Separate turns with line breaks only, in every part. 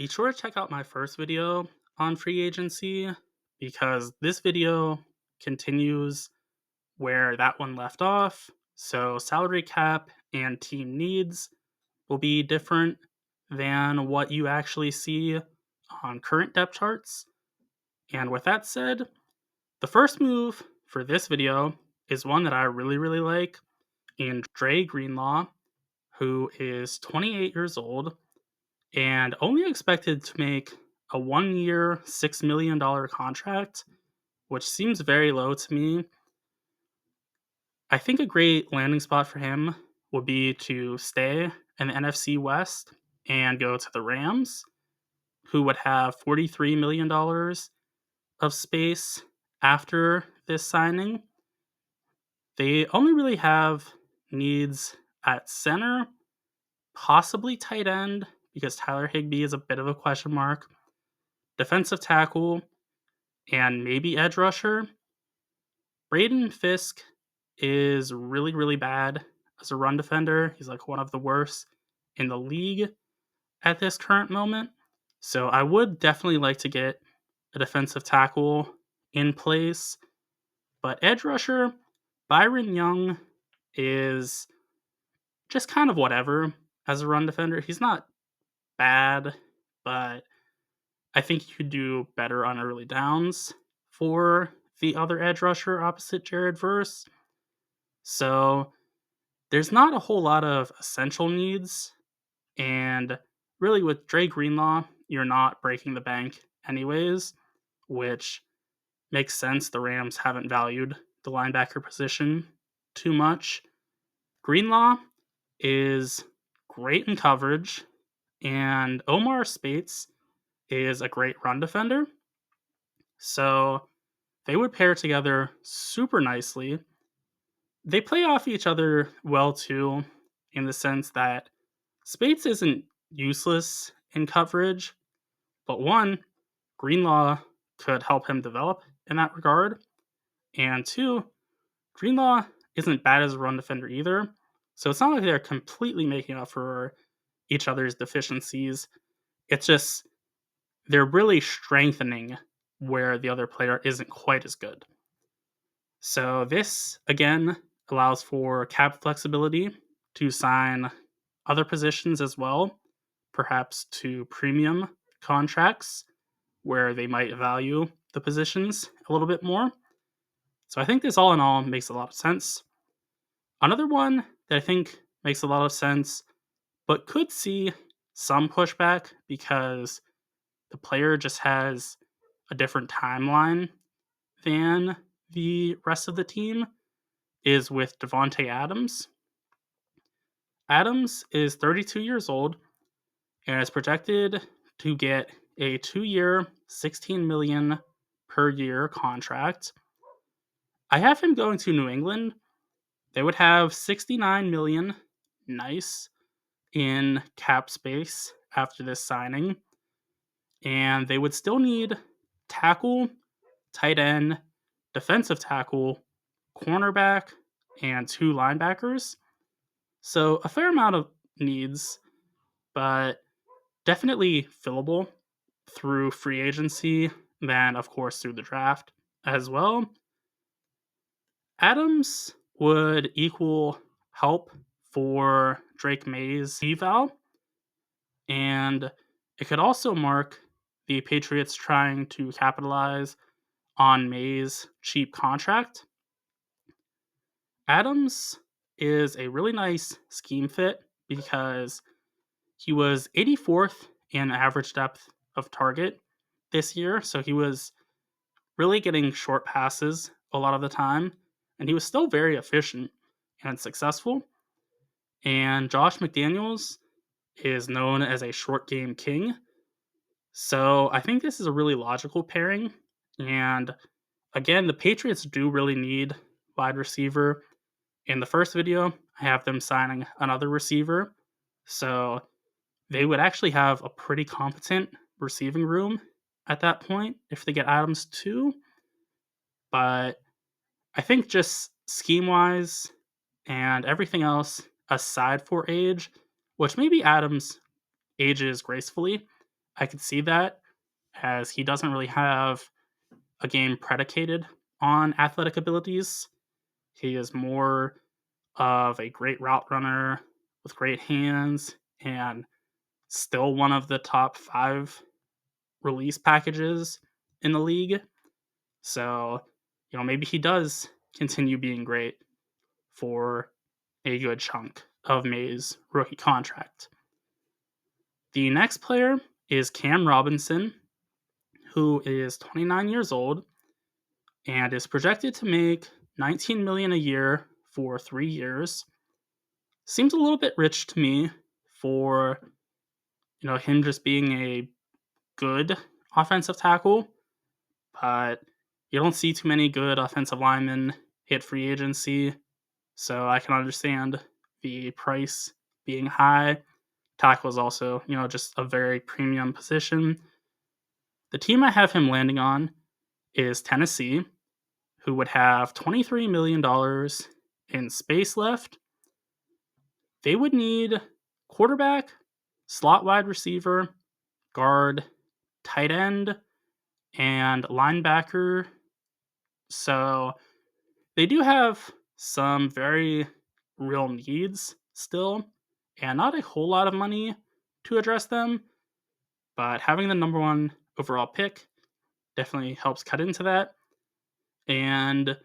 Be sure to check out my first video on free agency because this video continues where that one left off. So, salary cap and team needs will be different than what you actually see on current depth charts. And with that said, the first move for this video is one that I really like in Dre Greenlaw, who is 28 years old and only expected to make a 1 year, $6 million contract, which seems very low to me. I think a great landing spot for him would be to stay in the NFC West and go to the Rams, who would have $43 million of space after this signing. They only really have needs at center, possibly tight end, because Tyler Higbee is a bit of a question mark, defensive tackle, and maybe edge rusher. Braden Fisk is really bad as a run defender. He's like one of the worst in the league at this current moment. So I would definitely like to get a defensive tackle in place. But edge rusher, Byron Young is just kind of whatever as a run defender. He's not bad, but I think you could do better on early downs for the other edge rusher opposite Jared Verse. So there's not a whole lot of essential needs. And really, with Dre Greenlaw, you're not breaking the bank anyways, which makes sense. The Rams haven't valued the linebacker position too much. Greenlaw is great in coverage, and Omar Spates is a great run defender. So they would pair together super nicely. They play off each other well too, in the sense that Spates isn't useless in coverage, but one, Greenlaw could help him develop in that regard. And two, Greenlaw isn't bad as a run defender either. So it's not like they're completely making up for each other's deficiencies. It's just they're really strengthening where the other player isn't quite as good. So this, again, allows for cap flexibility to sign other positions as well, perhaps to premium contracts where they might value the positions a little bit more. So I think this all in all makes a lot of sense. Another one that I think makes a lot of sense, but could see some pushback because the player just has a different timeline than the rest of the team, is with Devontae Adams. Adams is 32 years old and is projected to get a 2 year, $16 million per year contract. I have him going to New England. They would have $69 million, nice, in cap space after this signing, and they would still need tackle, tight end, defensive tackle, cornerback, and 2 linebackers. So a fair amount of needs, but definitely fillable through free agency, then of course through the draft as well. Adams would equal help for Drake May's eval, and it could also mark the Patriots trying to capitalize on May's cheap contract. Adams is a really nice scheme fit because he was 84th in average depth of target this year, so he was really getting short passes a lot of the time, and he was still very efficient and successful. And Josh McDaniels is known as a short game king, so I think this is a really logical pairing. And again, the Patriots do really need wide receiver. In the first video, I have them signing another receiver, so they would actually have a pretty competent receiving room at that point if they get Adams too. But I think just scheme wise and everything else aside for age, which maybe Adams ages gracefully, I could see that, as he doesn't really have a game predicated on athletic abilities. He is more of a great route runner with great hands and still one of the top 5 release packages in the league. So, maybe he does continue being great for a good chunk of May's rookie contract. The next player is Cam Robinson, who is 29 years old and is projected to make $19 million a year for 3 years. Seems a little bit rich to me for him just being a good offensive tackle, but you don't see too many good offensive linemen hit free agency, so I can understand the price being high. Tackle is also, just a very premium position. The team I have him landing on is Tennessee, who would have $23 million in space left. They would need quarterback, slot wide receiver, guard, tight end, and linebacker. So they do have some very real needs still, and not a whole lot of money to address them. But having the number 1 overall pick definitely helps cut into that. And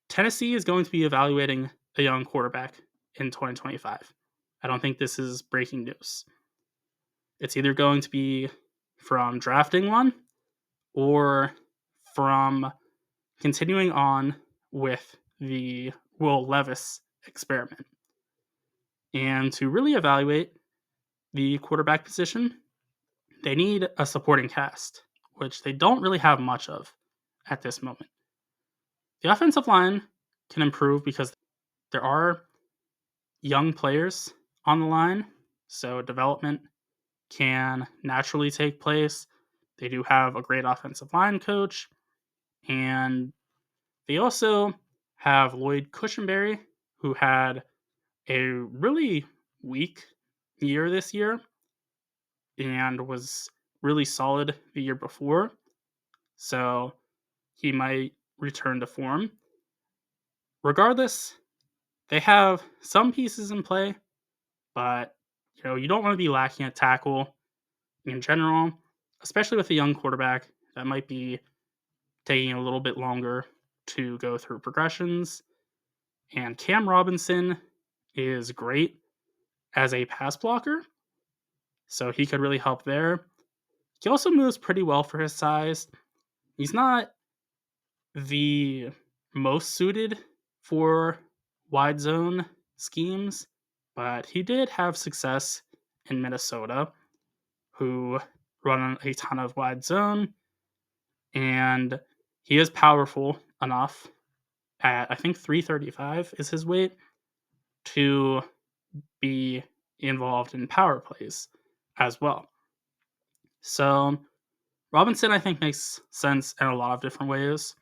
Tennessee is going to be evaluating a young quarterback in 2025. I don't think this is breaking news. It's either going to be from drafting one or from continuing on with the Will Levis experiment. And to really evaluate the quarterback position, they need a supporting cast, which they don't really have much of at this moment. The offensive line can improve because there are young players on the line, so development can naturally take place. They do have a great offensive line coach, and they also have Lloyd Cushenberry, who had a really weak year this year and was really solid the year before. So he might return to form. Regardless, they have some pieces in play, but you don't want to be lacking at tackle in general, especially with a young quarterback that might be taking a little bit longer to go through progressions. And Cam Robinson is great as a pass blocker, so he could really help there. He also moves pretty well for his size. He's not the most suited for wide zone schemes, but he did have success in Minnesota, who run a ton of wide zone, and he is powerful enough at, I think, 335 is his weight, to be involved in power plays as well. So Robinson, I think, makes sense in a lot of different ways.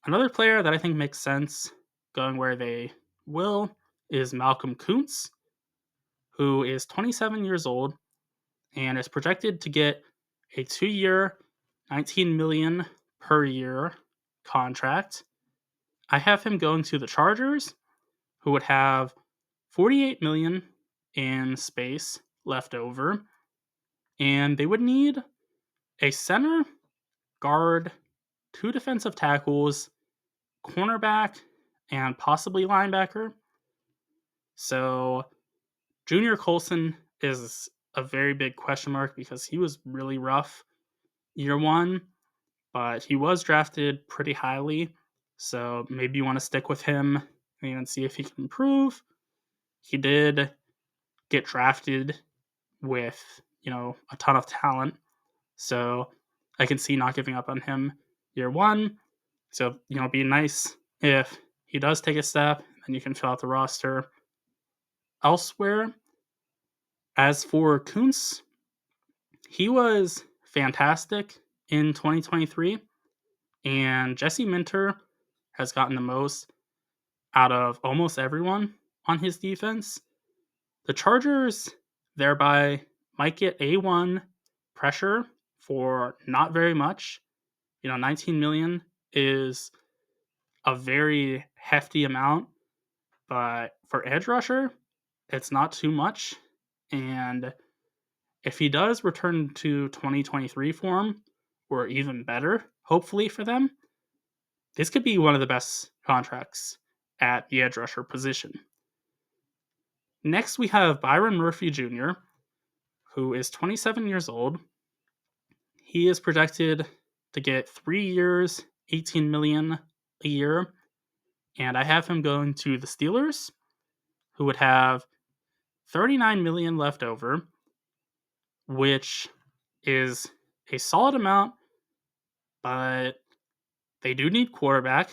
Another player that I think makes sense going where they will is Malcolm Kuntz, who is 27 years old and is projected to get a 2-year, $19 million per year contract. I have him going to the Chargers, who would have $48 million in space left over, and they would need a center, guard, 2 defensive tackles, cornerback, and possibly linebacker. So Junior Colson is a very big question mark because he was really rough year 1, but he was drafted pretty highly. So maybe you want to stick with him and see if he can improve. He did get drafted with, a ton of talent. So I can see not giving up on him year 1. So, it'd be nice if he does take a step and you can fill out the roster elsewhere. As for Kuntz, he was fantastic in 2023, and Jesse Minter has gotten the most out of almost everyone on his defense. The Chargers thereby might get A1 pressure for not very much. 19 million is a very hefty amount, but for edge rusher, it's not too much. And if he does return to 2023 form, or even better, hopefully for them, this could be one of the best contracts at the edge rusher position. Next, we have Byron Murphy Jr., who is 27 years old. He is projected to get 3 years, 18 million a year, and I have him going to the Steelers, who would have 39 million left over, which is a solid amount, but they do need quarterback,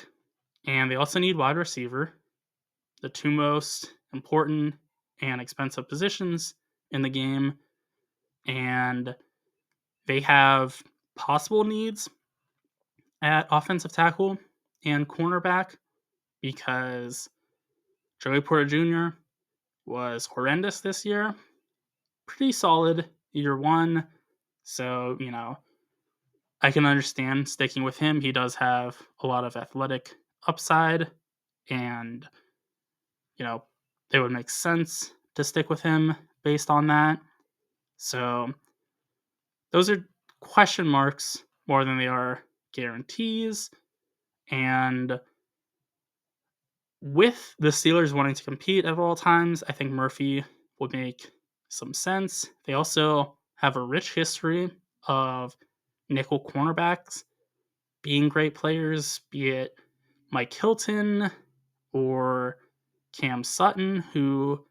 and they also need wide receiver, the two most important and expensive positions in the game. And they have possible needs at offensive tackle and cornerback because Joey Porter Jr. was horrendous this year. Pretty solid year one. So, I can understand sticking with him. He does have a lot of athletic upside, and, it would make sense to stick with him based on that. So, those are question marks more than they are guarantees. And with the Steelers wanting to compete at all times, I think Murphy would make some sense. They also have a rich history of nickel cornerbacks being great players, be it Mike Hilton or Cam Sutton, who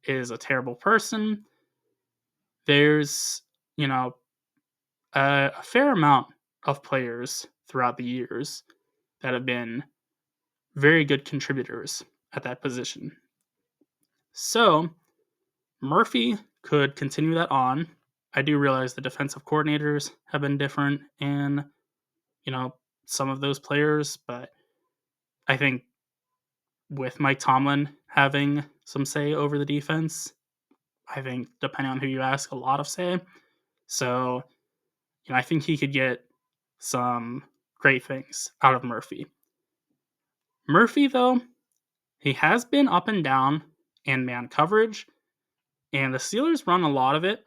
is a terrible person. There's, a fair amount of players throughout the years that have been very good contributors at that position. So, Murphy could continue that on. I do realize the defensive coordinators have been different in, some of those players, but I think with Mike Tomlin having some say over the defense, I think, depending on who you ask, a lot of say. So, I think he could get some great things out of Murphy. Murphy, though, he has been up and down in man coverage, and the Steelers run a lot of it.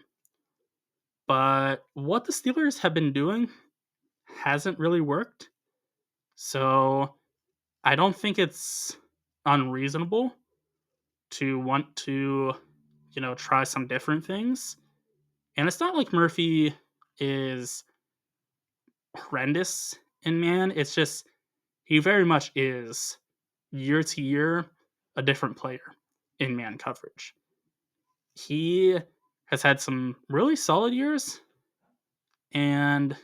But what the Steelers have been doing hasn't really worked. So I don't think it's unreasonable to want to, try some different things. And it's not like Murphy is horrendous in man. It's just he very much is year to year a different player in man coverage. He has had some really solid years, and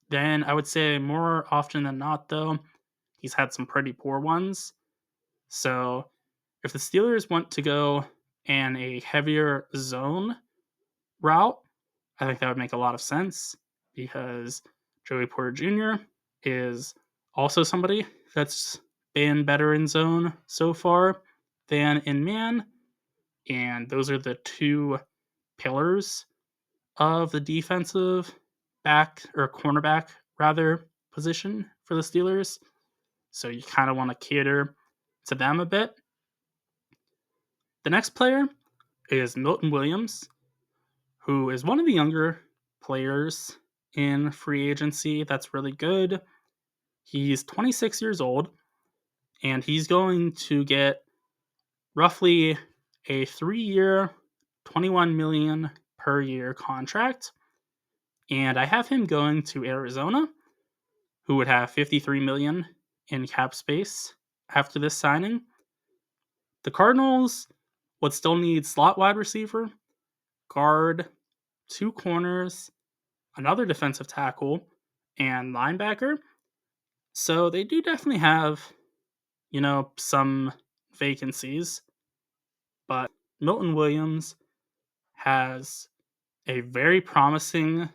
then I would say more often than not, though, he's had some pretty poor ones. So if the Steelers want to go in a heavier zone route, I think that would make a lot of sense because Joey Porter Jr. is also somebody that's been better in zone so far than in man. And those are the two pillars of the defensive back or cornerback rather position for the Steelers. So you kind of want to cater to them a bit. The next player is Milton Williams, who is one of the younger players in free agency that's really good. He's 26 years old, and he's going to get roughly a 3-year, 21 million per year contract. And I have him going to Arizona, who would have 53 million in cap space after this signing. The Cardinals would still need slot wide receiver, guard, 2 corners, another defensive tackle, and linebacker. So they do definitely have, some vacancies. But Milton Williams has a very promising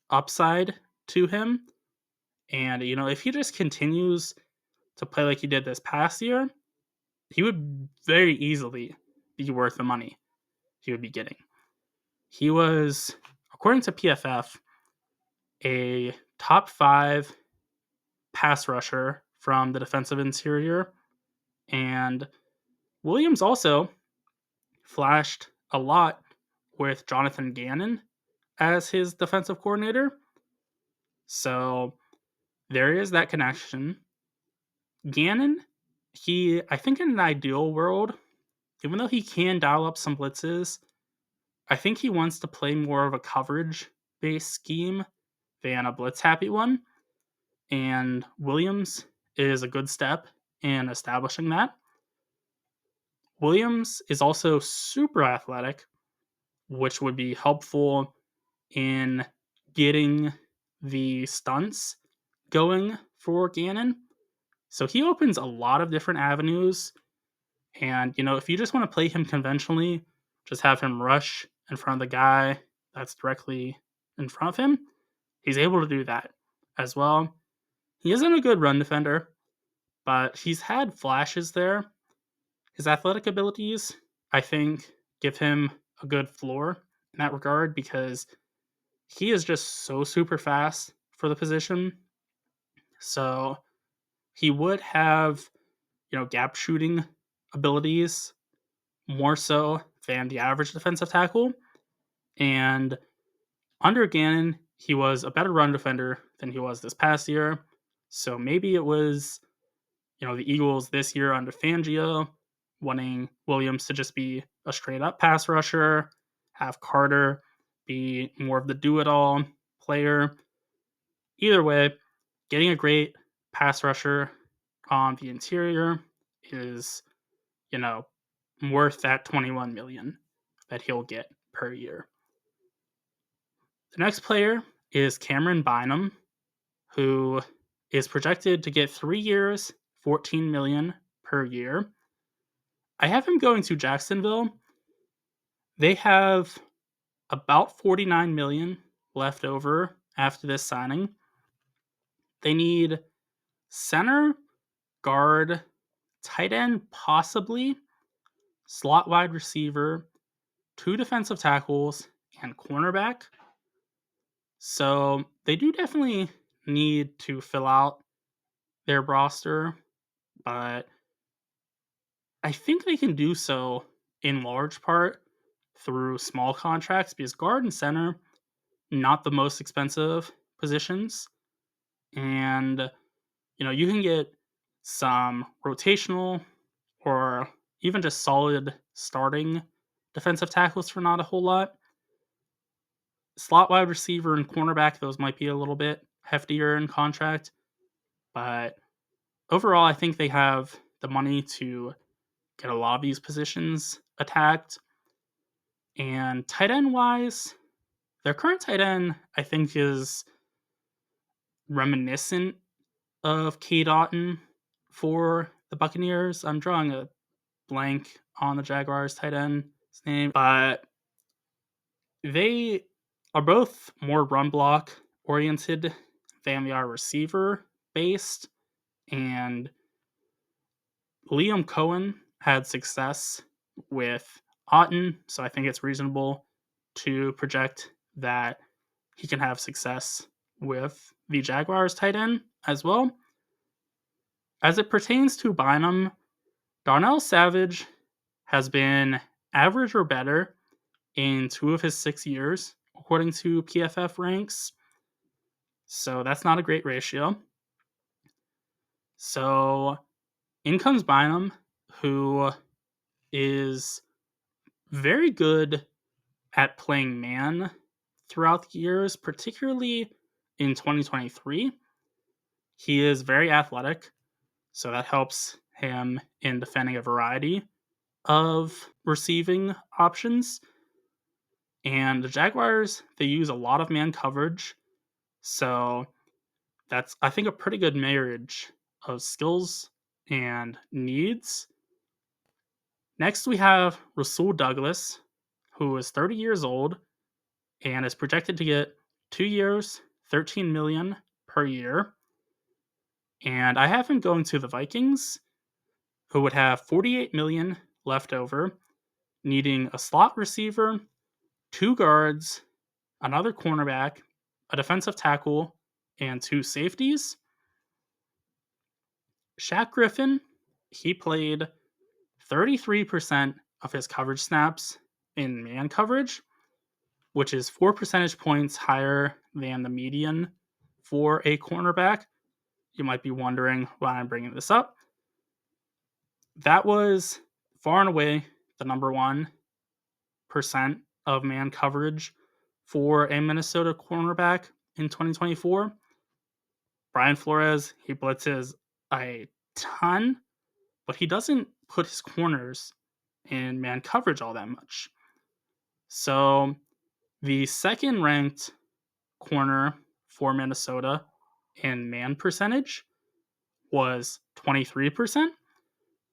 upside to him. And, if he just continues to play like he did this past year, he would very easily be worth the money he would be getting. He was, according to PFF, a top 5 pass rusher from the defensive interior. And Williams also flashed a lot with Jonathan Gannon as his defensive coordinator. So there is that connection. Gannon, I think in an ideal world, even though he can dial up some blitzes, I think he wants to play more of a coverage based scheme than a blitz happy one. And Williams is a good step in establishing that. Williams is also super athletic, which would be helpful in getting the stunts going for Gannon. So he opens a lot of different avenues. And, if you just want to play him conventionally, just have him rush in front of the guy that's directly in front of him. He's able to do that as well. He isn't a good run defender, but he's had flashes there. His athletic abilities, I think, give him a good floor in that regard because he is just so super fast for the position. So he would have, gap shooting abilities more so than the average defensive tackle. And under Gannon, he was a better run defender than he was this past year. So maybe it was, the Eagles this year under Fangio wanting Williams to just be a straight up pass rusher, have Carter be more of the do it all player. Either way, getting a great pass rusher on the interior is, worth that $21 million that he'll get per year. The next player is Cameron Bynum, who is projected to get 3 years, $14 million per year. I have him going to Jacksonville. They have about $49 million left over after this signing. They need center, guard, tight end, possibly, slot wide receiver, 2 defensive tackles, and cornerback. So they do definitely need to fill out their roster, but I think they can do so in large part through small contracts because guard and center, not the most expensive positions. And, you can get some rotational or even just solid starting defensive tackles for not a whole lot. Slot wide receiver and cornerback, those might be a little bit heftier in contract. But overall, I think they have the money to get a lot of these positions attacked. And tight end wise, their current tight end, I think, is reminiscent of Cade Otton for the Buccaneers. I'm drawing a blank on the Jaguars tight end's name, but they are both more run block oriented than they are receiver based. And Liam Cohen had success with Otton, so I think it's reasonable to project that he can have success with the Jaguars tight end as well. As it pertains to Bynum, Darnell Savage has been average or better in 2 of his 6 years, according to PFF ranks. So that's not a great ratio. So in comes Bynum, who is very good at playing man throughout the years, particularly in 2023. He is very athletic, so that helps him in defending a variety of receiving options. And the Jaguars, they use a lot of man coverage, so that's, I think, a pretty good marriage of skills and needs. Next, we have Rasul Douglas, who is 30 years old and is projected to get 2 years, $13 million per year. And I have him going to the Vikings, who would have $48 million left over, needing a slot receiver, 2 guards, another cornerback, a defensive tackle, and 2 safeties. Shaq Griffin, he played 33% of his coverage snaps in man coverage, which is 4 percentage points higher than the median for a cornerback. You might be wondering why I'm bringing this up. That was far and away the number 1% of man coverage for a Minnesota cornerback in 2024. Brian Flores, he blitzes a ton, but he doesn't put his corners in man coverage all that much. So the second ranked corner for Minnesota in man percentage was 23%,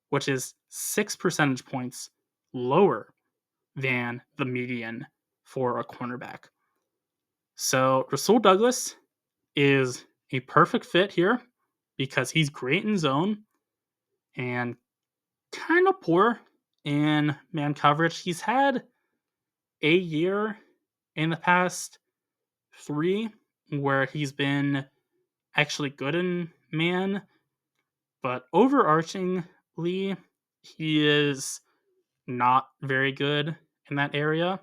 which is 6 percentage points lower than the median for a cornerback. So Rasul Douglas is a perfect fit here because he's great in zone and kind of poor in man coverage. He's had a year in the past 3 where he's been actually good in man, but overarchingly, he is not very good in that area.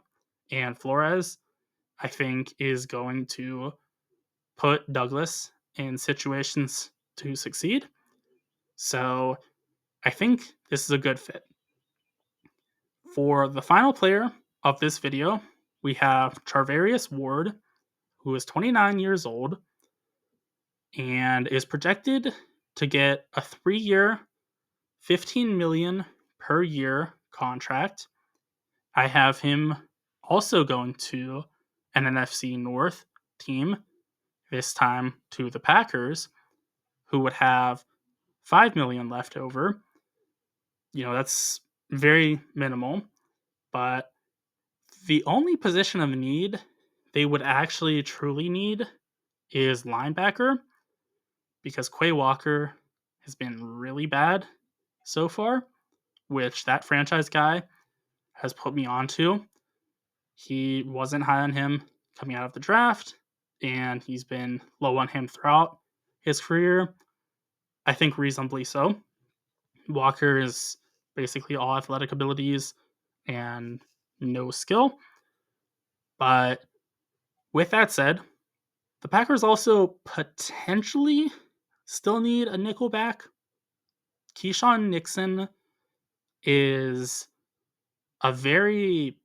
And Flores, I think, is going to put Douglas in situations to succeed. So I think this is a good fit. For the final player of this video, we have Charvarius Ward, who is 29 years old and is projected to get a 3-year, $15 million per year contract. I have him also going to an NFC North team, this time to the Packers, who would have $5 million left over. That's very minimal, but the only position of need they would actually truly need is linebacker, because Quay Walker has been really bad so far, which that franchise guy has put me onto. He wasn't high on him coming out of the draft, and he's been low on him throughout his career. I think reasonably so. Walker is basically all athletic abilities and no skill. But with that said, the Packers also potentially still need a nickelback. Keyshawn Nixon is a very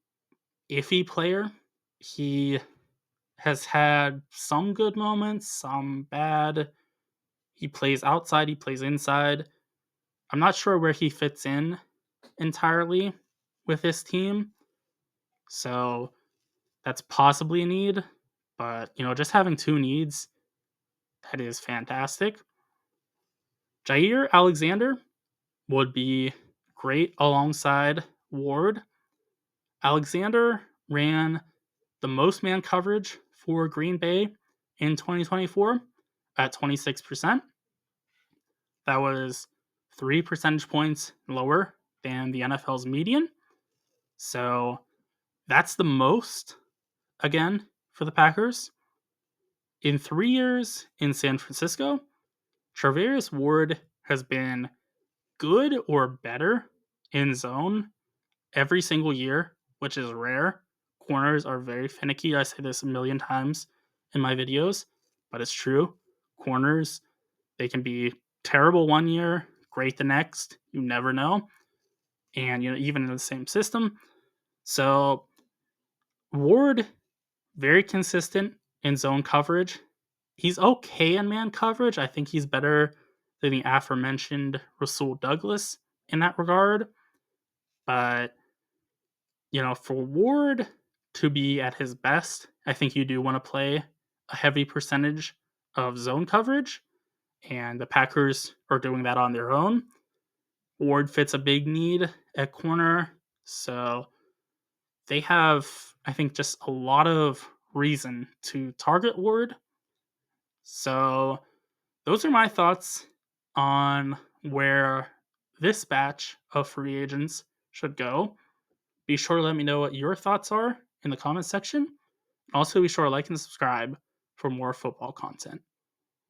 iffy player. He has had some good moments, some bad. He plays outside, he plays inside. I'm not sure where he fits in entirely with this team. So that's possibly a need. But, just having 2 needs, that is fantastic. Jair Alexander would be great alongside Ward. Alexander ran the most man coverage for Green Bay in 2024 at 26%. That was 3 percentage points lower than the NFL's median. So that's the most, again, for the Packers. In 3 years in San Francisco, Charvarius Ward has been good or better in zone every single year, which is rare. Corners are very finicky. I say this a million times in my videos, but it's true. Corners, they can be terrible one year, great the next. You never know. And, even in the same system. So, Ward, very consistent in zone coverage. He's okay in man coverage. I think he's better than the aforementioned Rasul Douglas in that regard. But, for Ward to be at his best, I think you do want to play a heavy percentage of zone coverage. And the Packers are doing that on their own. Ward fits a big need at corner. So they have, I think, just a lot of reason to target Ward. So those are my thoughts on where this batch of free agents should go. Be sure to let me know what your thoughts are in the comments section. Also, be sure to like and subscribe for more football content.